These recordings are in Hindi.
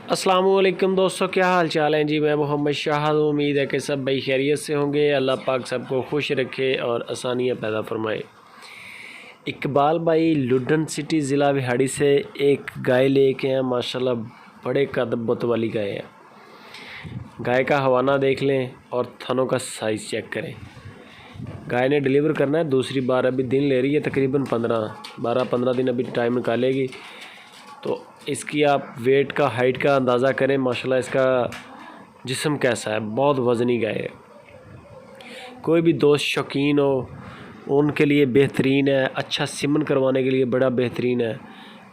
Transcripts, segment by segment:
अस्सलामुअलैकुम दोस्तों, क्या हाल चाल हैं जी। मैं मोहम्मद शाह हूँ। उम्मीद है कि सब भाई खैरियत से होंगे। अल्लाह पाक सबको खुश रखे और आसानियाँ पैदा फरमाए। इकबाल भाई लुडन सिटी ज़िला बिहाड़ी से एक गाय लेके हैं। माशाल्लाह बड़े कदबत वाली गाय है। गाय का हवाना देख लें और थनों का साइज़ चेक करें। गाय ने डिलीवर करना है दूसरी बार। अभी दिन ले रही है, तकरीबन 12-15 दिन अभी टाइम निकालेगी। तो इसकी आप वेट का, हाइट का अंदाज़ा करें। माशाल्लाह इसका जिस्म कैसा है, बहुत वज़नी गाय है। कोई भी दोस्त शौकीन हो उनके लिए बेहतरीन है। अच्छा सिमन करवाने के लिए बड़ा बेहतरीन है।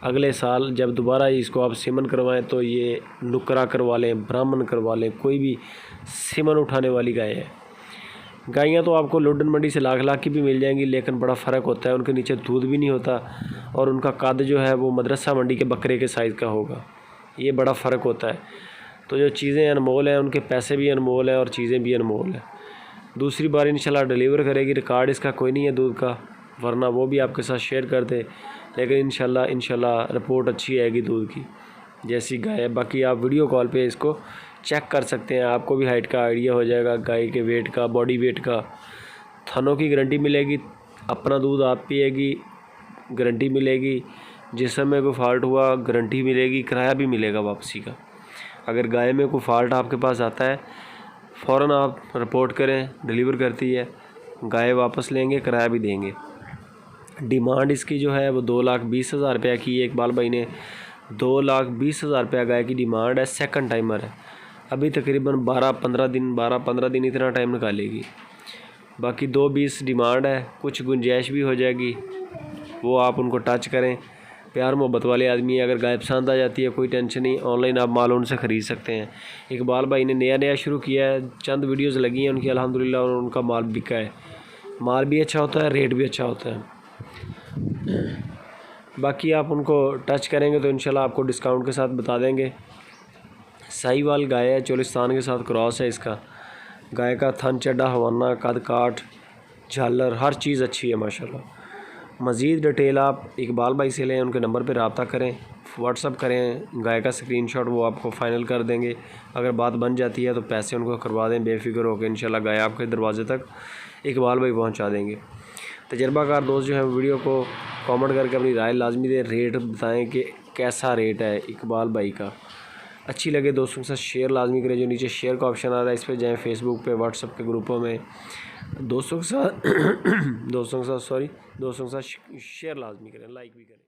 अगले साल जब दोबारा इसको आप सिमन करवाएं तो ये नुकरा करवा लें, ब्राह्मण करवा लें, कोई भी सिमन उठाने वाली गाय है। गायें तो आपको लुडन मंडी से लाख लाख की भी मिल जाएंगी, लेकिन बड़ा फ़र्क होता है। उनके नीचे दूध भी नहीं होता और उनका कद जो है वो मदरसा मंडी के बकरे के साइज़ का होगा। ये बड़ा फ़र्क होता है। तो जो चीज़ें अनमोल हैं उनके पैसे भी अनमोल हैं और चीज़ें भी अनमोल हैं। दूसरी बार इंशाल्लाह डिलीवर करेगी। रिकॉर्ड इसका कोई नहीं है दूध का, वरना वो भी आपके साथ शेयर कर दे। लेकिन इंशाल्लाह रिपोर्ट अच्छी आएगी दूध की, जैसी गाय है। बाकी आप वीडियो कॉल पे इसको चेक कर सकते हैं, आपको भी हाइट का आइडिया हो जाएगा, गाय के वेट का, बॉडी वेट का। थनों की गारंटी मिलेगी, अपना दूध आप पिएगी, गारंटी मिलेगी। जिस्म में कोई फॉल्ट हुआ गारंटी मिलेगी, किराया भी मिलेगा वापसी का। अगर गाय में कोई फॉल्ट आपके पास आता है फ़ौरन आप रिपोर्ट करें, डिलीवर करती है, गाय वापस लेंगे, किराया भी देंगे। डिमांड इसकी जो है वो 2,20,000 रुपये की है। इकबाल भाई ने 2,20,000 रुपये गाय की डिमांड है। सेकंड टाइमर है। अभी तकरीबन 12-15 दिन इतना टाइम निकालेगी। बाकी 2,20 डिमांड है, कुछ गुंजाइश भी हो जाएगी। वो आप उनको टच करें। प्यार मोहब्बत वाले आदमी, अगर गाय पसंद आ जाती है कोई टेंशन नहीं, ऑनलाइन आप माल उनसे ख़रीद सकते हैं। इकबाल भाई ने नया शुरू किया है, चंद वीडियोस लगी हैं उनकी अल्हम्दुलिल्लाह, और उनका माल बिका है। माल भी अच्छा होता है, रेट भी अच्छा होता है। बाकी आप उनको टच करेंगे तो इंशाल्लाह आपको डिस्काउंट के साथ बता देंगे। साहिवाल गाय है, चोलिस्तान के साथ क्रॉस है इसका। गाय का थन चड्डा, हवाना, कद काठ, झालर, हर चीज़ अच्छी है माशाल्लाह। मज़ीद डिटेल आप इकबाल भाई से लें, उनके नंबर पर रब्ता करें, व्हाट्सअप करें। गाय का स्क्रीनशॉट वो आपको फ़ाइनल कर देंगे। अगर बात बन जाती है तो पैसे उनको करवा दें, बेफिक्र होकर इंशाल्लाह गाय आपके दरवाजे तक इकबाल भाई पहुंचा देंगे। तजर्बाकार दोस्त जो है वीडियो को कमेंट करके अपनी राय लाजमी दें, रेट बताएं कि कैसा रेट है इकबाल भाई का। अच्छी लगे दोस्तों के साथ शेयर लाजमी करें। जो नीचे शेयर का ऑप्शन आ रहा है इस पर जाएँ, फेसबुक पे, व्हाट्सअप के ग्रुपों में दोस्तों के साथ शेयर लाजमी करें, लाइक भी करें।